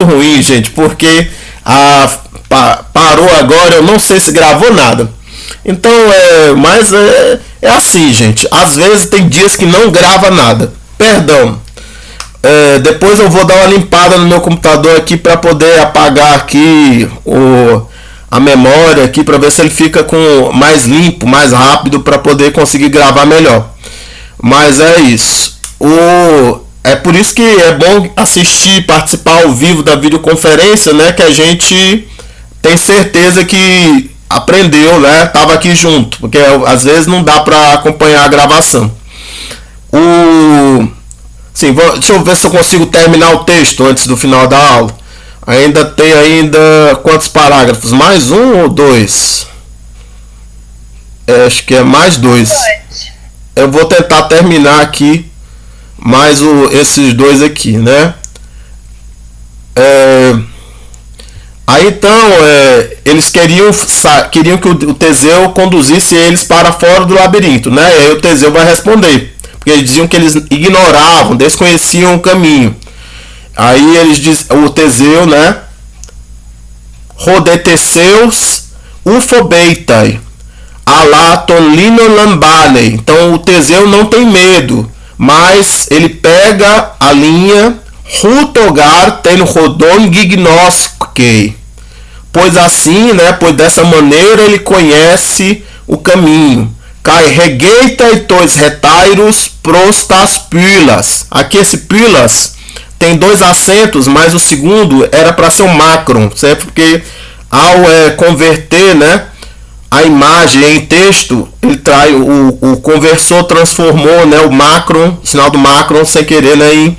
ruim, gente, porque parou agora, eu não sei se gravou nada. Então, mas é assim, gente. Às vezes tem dias que não grava nada. Perdão. Depois eu vou dar uma limpada no meu computador aqui para poder apagar aqui a memória aqui para ver se ele fica com mais limpo, mais rápido para poder conseguir gravar melhor. Mas é isso. É por isso que é bom assistir, participar ao vivo da videoconferência, né? Que a gente tem certeza que aprendeu, né? Tava aqui junto, porque às vezes não dá para acompanhar a gravação. Sim, deixa eu ver se eu consigo terminar o texto antes do final da aula. Ainda tem quantos parágrafos? Mais um ou dois? Acho que é mais dois. Eu vou tentar terminar aqui mais esses dois aqui, né? Aí então eles queriam que o Teseu conduzisse eles para fora do labirinto, né? E aí o Teseu vai responder, porque eles diziam que eles ignoravam, desconheciam o caminho. Aí o Teseu, né? Rodeteseus ufobeitai, alaton linolambalei. Então o Teseu não tem medo, mas ele pega a linha rutogar ten rodon gignoskei. Pois assim, né? Pois dessa maneira ele conhece o caminho. Kai regeitai tois retairos prostas pilas. Aqui esse pilas tem dois acentos, mas o segundo era para ser o macron, certo? Porque ao converter, né, a imagem em texto, ele traz o conversor transformou, né, o macron, o sinal do macron sem querer, né, em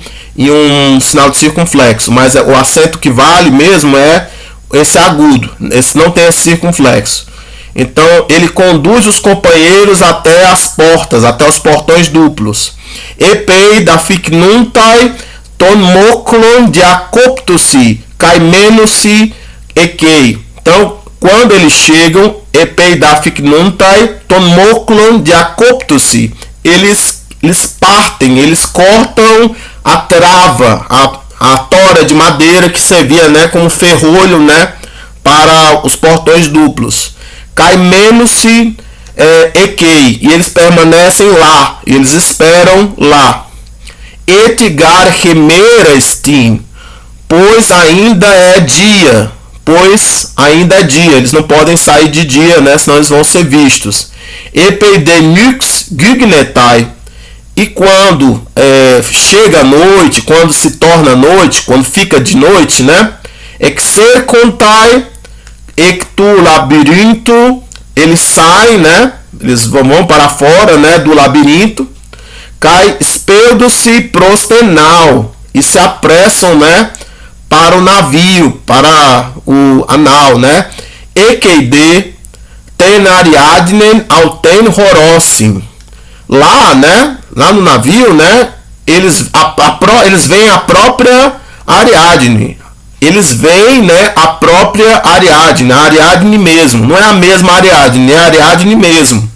um sinal de circunflexo, mas o acento que vale mesmo é esse agudo, esse não tem esse circunflexo. Então ele conduz os companheiros até as portas, até os portões duplos. Epei da ficnuntai ton moklon diacoptusi caimenusi ekei. Então quando eles chegam, epei da ficnuntai ton moklon diacoptusi, eles partem, eles cortam a trava, a tora de madeira que servia, né, como ferrolho, né, para os portões duplos. Caimenusi ekei, e eles permanecem lá, eles esperam lá. Etigar remerestim, pois ainda é dia, eles não podem sair de dia, né, senão eles vão ser vistos. Epeidenux gugnetai, e quando chega a noite, quando se torna noite, quando fica de noite, né, exercontai ectu labirinto, eles saem, né, eles vão para fora, né, do labirinto. Cai espeldo-se prostenal, e se apressam, né, para o navio, para o anal, né? Ekeide ten Ariadnen auten horossim. Lá, né, lá no navio, né, eles veem a própria Ariadne. Eles veem, né, a própria Ariadne, a Ariadne mesmo. Não é a mesma Ariadne, é a Ariadne mesmo.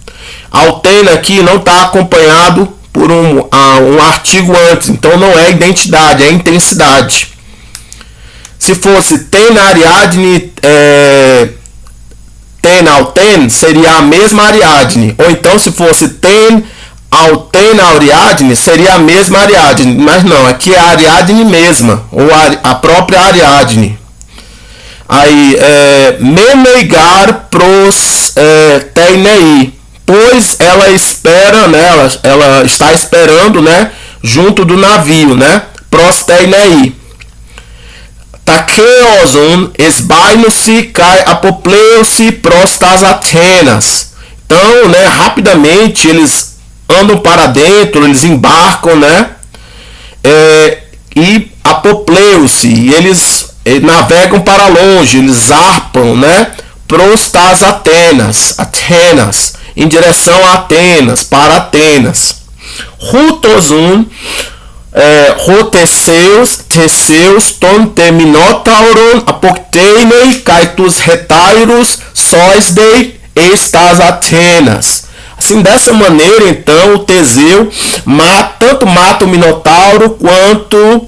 Auten aqui não está acompanhado por um artigo antes, então não é identidade, é intensidade. Se fosse ten Ariadne, ten Auten, seria a mesma Ariadne. Ou então se fosse ten Auten Ariadne, seria a mesma Ariadne. Mas não, aqui é a Ariadne mesma, ou a própria Ariadne. Aí, meneigar pros teinei, pois ela espera, né, ela está esperando, né, junto do navio, né, pros teinei. Takeoson esbaino-se cai apopleu-se prostas Atenas. Então, né, rapidamente eles andam para dentro, eles embarcam, né, e apopleu-se, e eles navegam para longe, eles zarpam, né, prostas Atenas, em direção a Atenas, para Atenas. Rutosun Teseus ton teminotauron apocteinei caitus retairus soisdei estas Atenas. Assim, dessa maneira, então, o Teseu tanto mata o Minotauro quanto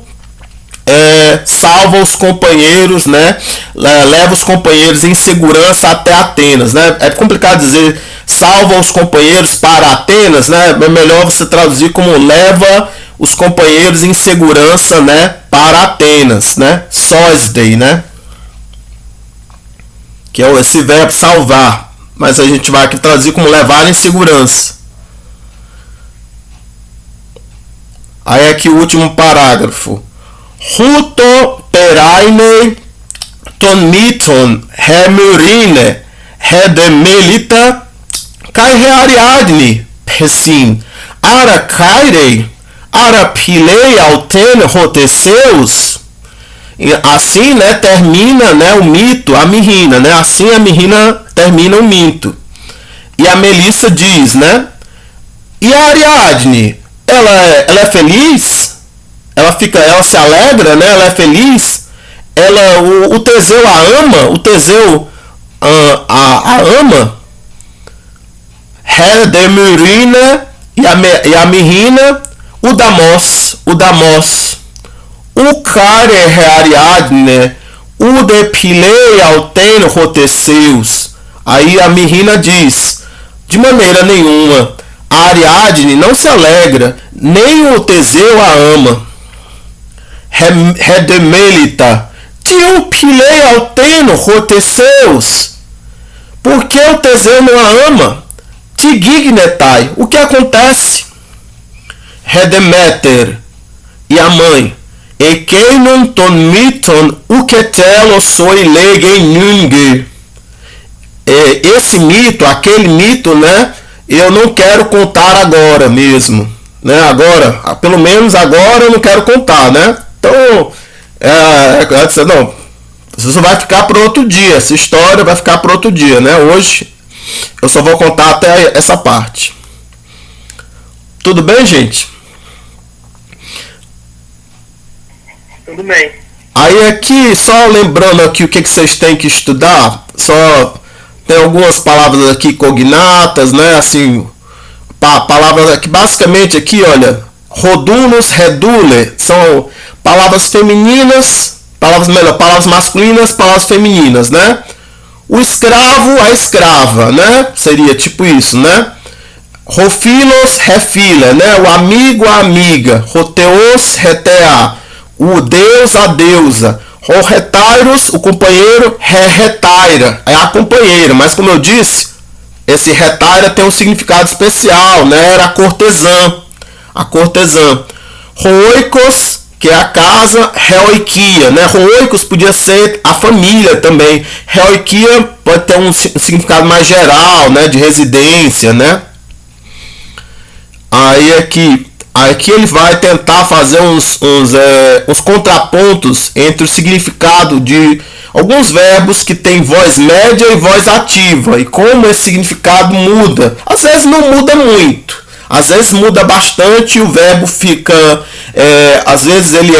salva os companheiros, né? Leva os companheiros em segurança até Atenas, né? É complicado dizer salva os companheiros para Atenas, né? É melhor você traduzir como leva os companheiros em segurança, né? Para Atenas, né? Sosdei, né? Que é esse verbo salvar, mas a gente vai aqui traduzir como levar em segurança. Aí aqui o último parágrafo. Huto peraine ton miton hemurine hedemelita kai Ariadne pesin ara kairei ara pilei auten roteseus. Assim, né, termina, né, o mito, a Mirrina, né? Assim a Mirrina termina o mito. E a Melissa diz, né? E a Ariadne, ela é feliz? Ela se alegra, né? Ela é feliz? O Teseu a ama? O Teseu a ama? Demurina e a Mirrina, o Damos. O care Ariadne, o depilei auten roteseus. Aí a Mirrina diz, de maneira nenhuma, a Ariadne não se alegra, nem o Teseu a ama. Redemelita, tio pilei auten roteseus. Por que o Teseu não a ama? Tigignetai, o que acontece? Redemeter, e a mãe, Ekeinon ton miton uketelo soi legem nunge. Esse mito, aquele mito, né? Eu não quero contar agora mesmo, né? Agora, pelo menos agora eu não quero contar, né? Então, não, isso vai ficar para outro dia. Essa história vai ficar para outro dia, né? Hoje eu só vou contar até essa parte. Tudo bem, gente? Tudo bem. Aí aqui, só lembrando aqui o que vocês têm que estudar, só tem algumas palavras aqui cognatas, né, assim, palavras aqui, basicamente aqui, olha, rodulus, redule, são palavras femininas, palavras masculinas, palavras femininas, né? O escravo, a escrava, né? Seria tipo isso, né? Rofilos, refila, né? O amigo, a amiga. Roteos, retea. O deus, a deusa. O retairos, o companheiro, retaira. É a companheira, mas como eu disse, esse retaira tem um significado especial, né? Era a cortesã. A cortesã. Roicos, que é a casa, reoikia, né? Roicos podia ser a família também. Reoikia pode ter um significado mais geral, né? De residência, né? Aí aqui ele vai tentar fazer uns contrapontos entre o significado de alguns verbos que tem voz média e voz ativa e como esse significado muda. Às vezes não muda muito, às vezes muda bastante e o verbo fica, às vezes ele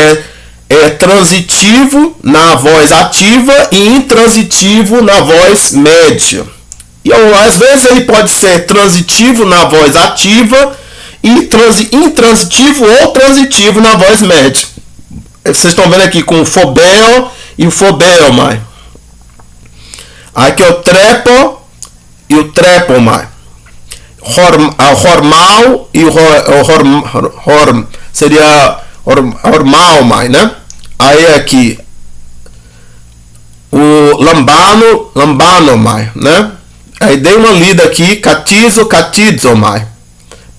é transitivo na voz ativa e intransitivo na voz média. E às vezes ele pode ser transitivo na voz ativa e intransitivo ou transitivo na voz média. Vocês estão vendo aqui com o fobel e o fobelmai. Aqui é o trepo e o trepomai. Hormal e o seria hormalmai, né? Aí aqui o lambanomai, né? Aí dei uma lida aqui, catizo, catizomai.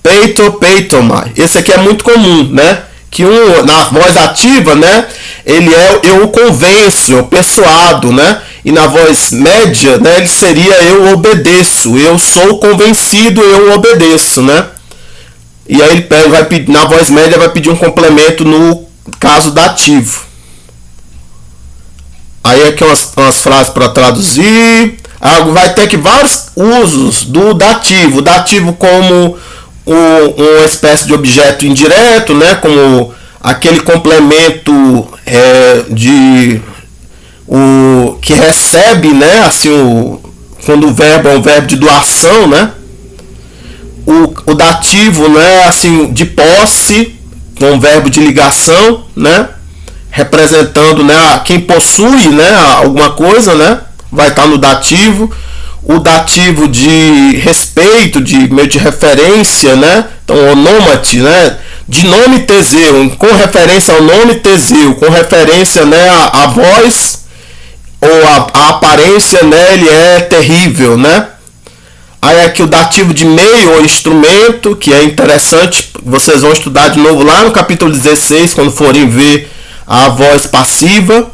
Peito, peitomai. Esse aqui é muito comum, né? Que na voz ativa, né? Ele eu convenço, eu persuado, né? E na voz média, né? Ele seria eu obedeço, eu sou convencido, eu obedeço, né? E aí ele vai pedir, na voz média vai pedir um complemento no caso dativo. Aí aqui umas frases para traduzir. Vai ter aqui vários usos do dativo. O dativo como uma espécie de objeto indireto, né? Como aquele complemento que recebe, né? Assim, quando o verbo é um verbo de doação, né? O dativo, né? Assim, de posse, com um verbo de ligação, né? representando, né, quem possui, né, alguma coisa, né, vai estar no dativo. O dativo de respeito, de meio de referência, né, então onômate, né, de nome Teseu, com referência ao nome Teseu, com referência, né, à voz ou a aparência, né, ele é terrível, né. Aí aqui o dativo de meio ou instrumento, que é interessante, vocês vão estudar de novo lá no capítulo 16, quando forem ver a voz passiva.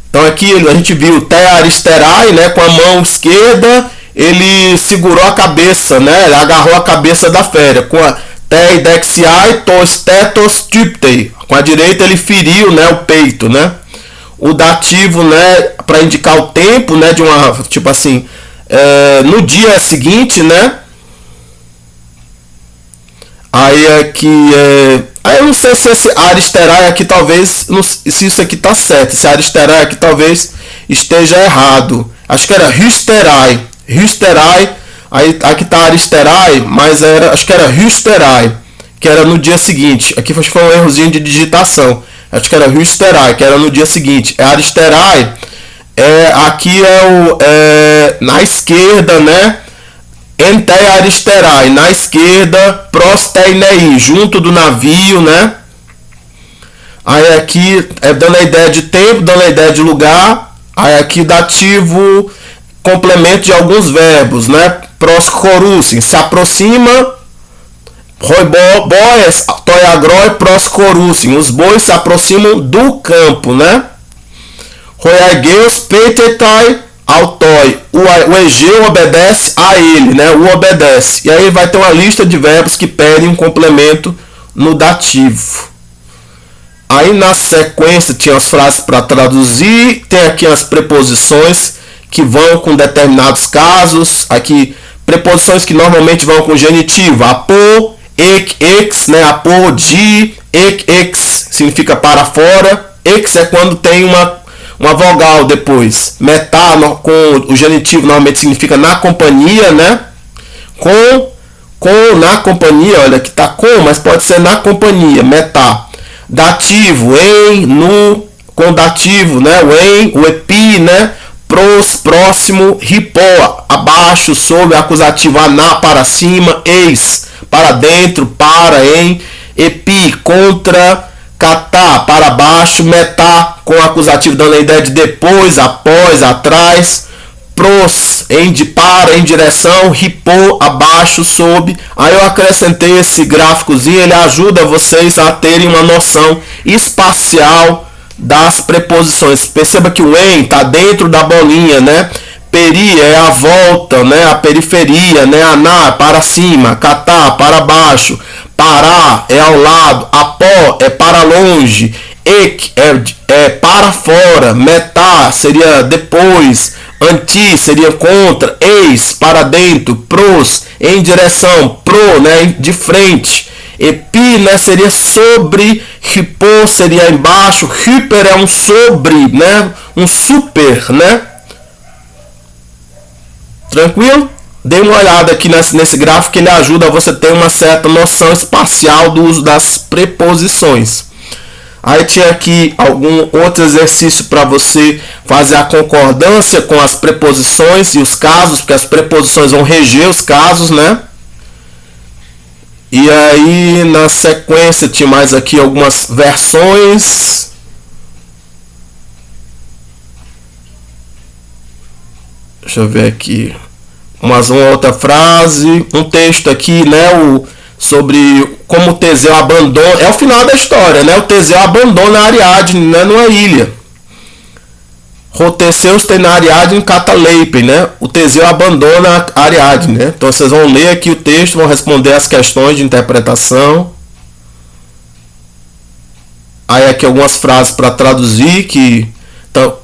Então aqui a gente viu te aristerai, né, com a mão esquerda ele segurou a cabeça, né, ele agarrou a cabeça da fera. Com a te dexiai tos tetos typtei, com a direita ele feriu, né, o peito, né. O dativo, né, para indicar o tempo, né, de uma, tipo assim, no dia seguinte, né. Aí aqui aí eu não sei se esse aristerai aqui talvez, se isso aqui tá certo, esse aristerai aqui talvez esteja errado. Acho que era hysterai, aí aqui tá aristerai, mas acho que era hysterai, que era no dia seguinte. Aqui foi um errozinho de digitação. Acho que era hysterai, que era no dia seguinte. Aristerai, aqui na esquerda, né? Ente aristerai, na esquerda, prosteinei, junto do navio, né? Aí aqui dando a ideia de tempo, dando a ideia de lugar. Aí aqui dativo, complemento de alguns verbos, né? Proscorusim, se aproxima. Boes, toiagroi, proscorusim, os bois se aproximam do campo, né? Roiageus, petetai, Altói, o Egeu obedece a ele, né? O obedece. E aí vai ter uma lista de verbos que pedem um complemento no dativo. Aí na sequência tinha as frases para traduzir, tem aqui as preposições que vão com determinados casos. Aqui preposições que normalmente vão com genitivo, apô, ex, né? Apô, de, ex significa para fora, ex é quando tem uma vogal depois. Metá, com o genitivo, normalmente significa na companhia, né? Com, na companhia, olha que tá com, mas pode ser na companhia, metá. Dativo, em, no, com dativo, né? O em, o epi, né? Pros, próximo, ripó, abaixo, sob, acusativo, aná, para cima, eis, para dentro, para, em, epi, contra, catá, para baixo, metá, com acusativo dando a ideia de depois, após, atrás, pros, em de para, em direção, ripô, abaixo, sob. Aí eu acrescentei esse gráficozinho, ele ajuda vocês a terem uma noção espacial das preposições. Perceba que o em está dentro da bolinha, né? Peri é a volta, né? A periferia, né? Aná, para cima, catá, para baixo, pará é ao lado, apó é para longe, ek é para fora, metá seria depois, anti seria contra, eis para dentro, pros em direção, pro, né, de frente, epi, né, seria sobre, ripô seria embaixo, hyper é um sobre, né, um super, né. Tranquilo? Dê uma olhada aqui nesse gráfico, que ele ajuda você a ter uma certa noção espacial do uso das preposições. Aí tinha aqui algum outro exercício para você fazer a concordância com as preposições e os casos, porque as preposições vão reger os casos, né? E aí na sequência tinha mais aqui algumas versões. Deixa eu ver aqui. Uma outra frase, um texto aqui, né, sobre como o Teseu abandona, é o final da história, né, o Teseu abandona a Ariadne, né, numa ilha. Roteseus tem na Ariadne Cataleipen, né, o Teseu abandona a Ariadne, né. Então vocês vão ler aqui o texto, vão responder as questões de interpretação. Aí aqui algumas frases para traduzir que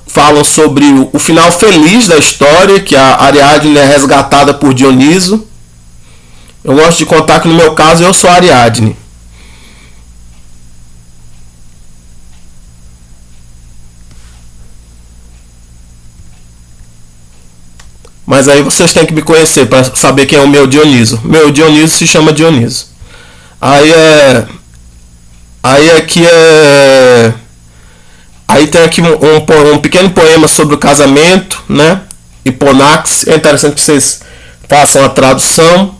falam sobre o final feliz da história, que a Ariadne é resgatada por Dioniso. Eu gosto de contar que no meu caso eu sou a Ariadne. Mas aí vocês têm que me conhecer para saber quem é o meu Dioniso. Meu Dioniso se chama Dioniso. Aí aqui Aí tem aqui um pequeno poema sobre o casamento, né? Hiponax. É interessante que vocês façam a tradução.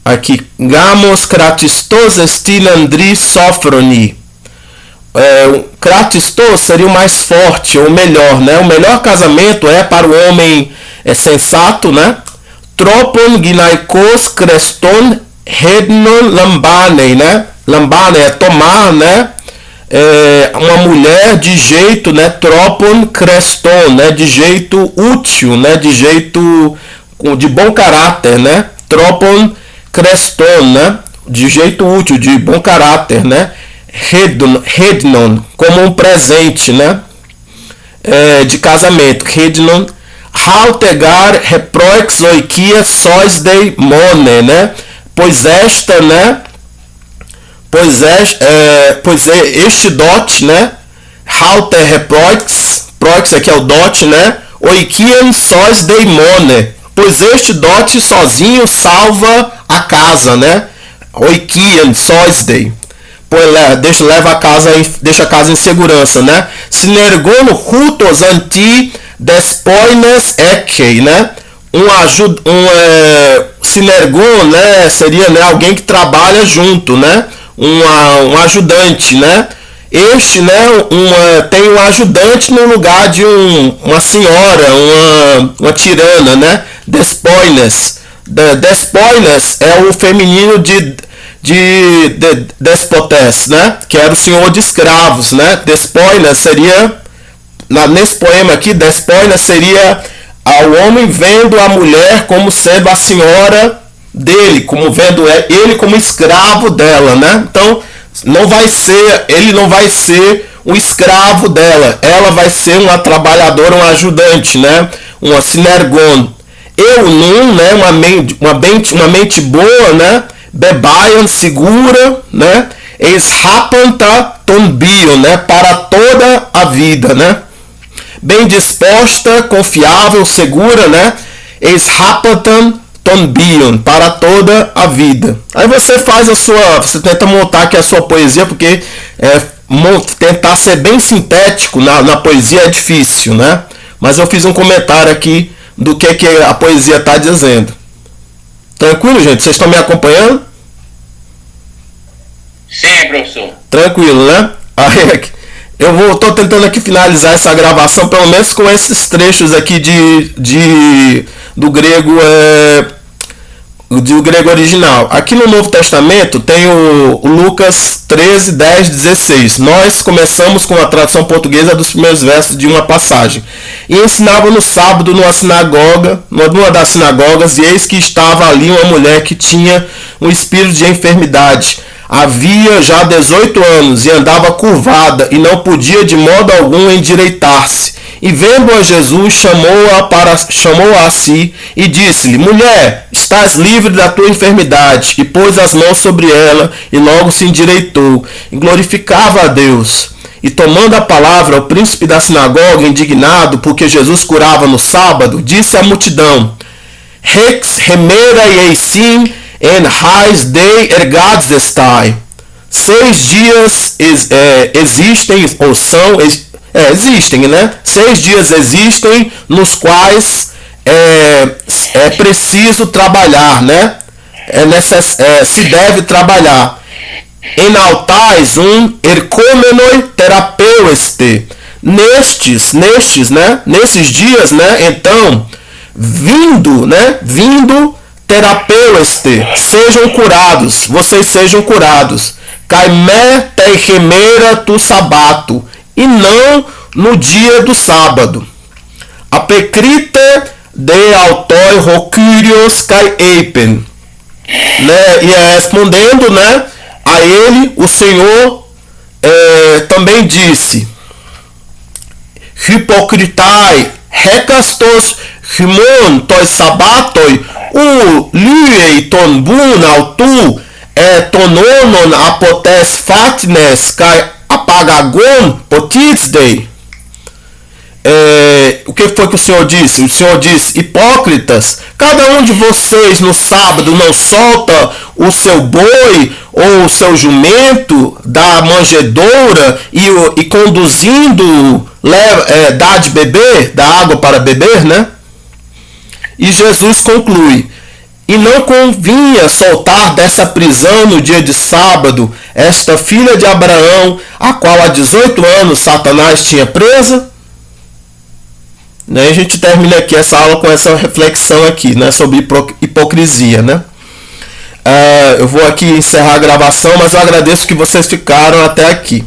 Aqui, Gamos kratistos estilandri sofroni. Kratistos seria o mais forte, ou melhor, né? O melhor casamento é para o homem sensato, né? Tropon ginaikos kreston rednon lambane, né? Lambane é tomar, né? Uma mulher de jeito, né? Tropon kreston, né? De jeito útil, né? De jeito de bom caráter, né? Tropon kreston, né? De jeito útil, de bom caráter, né? Rednon, como um presente, né? De casamento. Rednon. Haltegar reproix oikia sois dei mone, né? Pois esta, né? Este dote, né? Halter reproix, proix aqui é o dote, né? Oikian sois dei mone. Pois este dote sozinho salva a casa, né? Oikian sois dei. Deixa a casa em segurança, né? Sinergono hutos anti despoines ekei, né? Sinergon, né? Seria, né, alguém que trabalha junto, né? Um ajudante, né? Este, né, tem um ajudante no lugar de uma senhora, uma tirana, né? Despoines. Despoines é o feminino de despotes, né? Que era o senhor de escravos, né? Despoines seria, nesse poema aqui, despoines seria o homem vendo a mulher como sendo a senhora dele, como vendo ele como escravo dela, né? Então ele não vai ser o escravo dela, ela vai ser uma trabalhadora, uma ajudante, né? Uma sinergon. Eu não, né? Uma mente boa, né? Bebaian segura, né? Esrapanta tonbio, né? Para toda a vida, né? Bem disposta, confiável, segura, né? Esrapatan tonbion, para toda a vida. Aí você você tenta montar aqui a sua poesia, porque tentar ser bem sintético na poesia é difícil, né? Mas eu fiz um comentário aqui do que a poesia está dizendo. Tranquilo, gente? Vocês estão me acompanhando? Sim, professor. Tranquilo, né? Aí, tô tentando aqui finalizar essa gravação, pelo menos com esses trechos aqui do grego do grego original. Aqui no Novo Testamento tem o Lucas 13, 10, 16. Nós começamos com a tradução portuguesa dos primeiros versos de uma passagem. E ensinava no sábado numa das sinagogas, e eis que estava ali uma mulher que tinha um espírito de enfermidade. Havia já 18 anos e andava curvada e não podia de modo algum endireitar-se. E vendo-a Jesus, chamou-a a si e disse-lhe: Mulher, estás livre da tua enfermidade. E pôs as mãos sobre ela e logo se endireitou e glorificava a Deus. E tomando a palavra, o príncipe da sinagoga, indignado porque Jesus curava no sábado, disse à multidão: Rex remera eisim en hais dei ergadzestai. 6 dias existem, ou são... existem, né? 6 dias existem nos quais é preciso trabalhar, né? Se deve trabalhar. Enaltais ercomenoi terapeueste. Nestes, né? Nesses dias, né? Então, vindo terapeueste, sejam curados, vocês sejam curados. Caimé teichemera tu sabato, e não no dia do sábado. Apecrite de autoi rocurios kai eipen, né? E respondendo, né, a ele, o Senhor também disse: Hipocritai hekastos himon toi sabatoi liei ton bun autu tononon apotes fatnes kai apagagon potizdei. O que que foi que o Senhor disse? O Senhor disse: hipócritas, cada um de vocês no sábado não solta o seu boi ou o seu jumento da manjedoura e conduzindo dá de beber, dá água para beber, né? E Jesus conclui: e não convinha soltar dessa prisão no dia de sábado esta filha de Abraão, a qual há 18 anos Satanás tinha presa? Né? A gente termina aqui essa aula com essa reflexão aqui, né, sobre hipocrisia, né? Eu vou aqui encerrar a gravação, mas eu agradeço que vocês ficaram até aqui.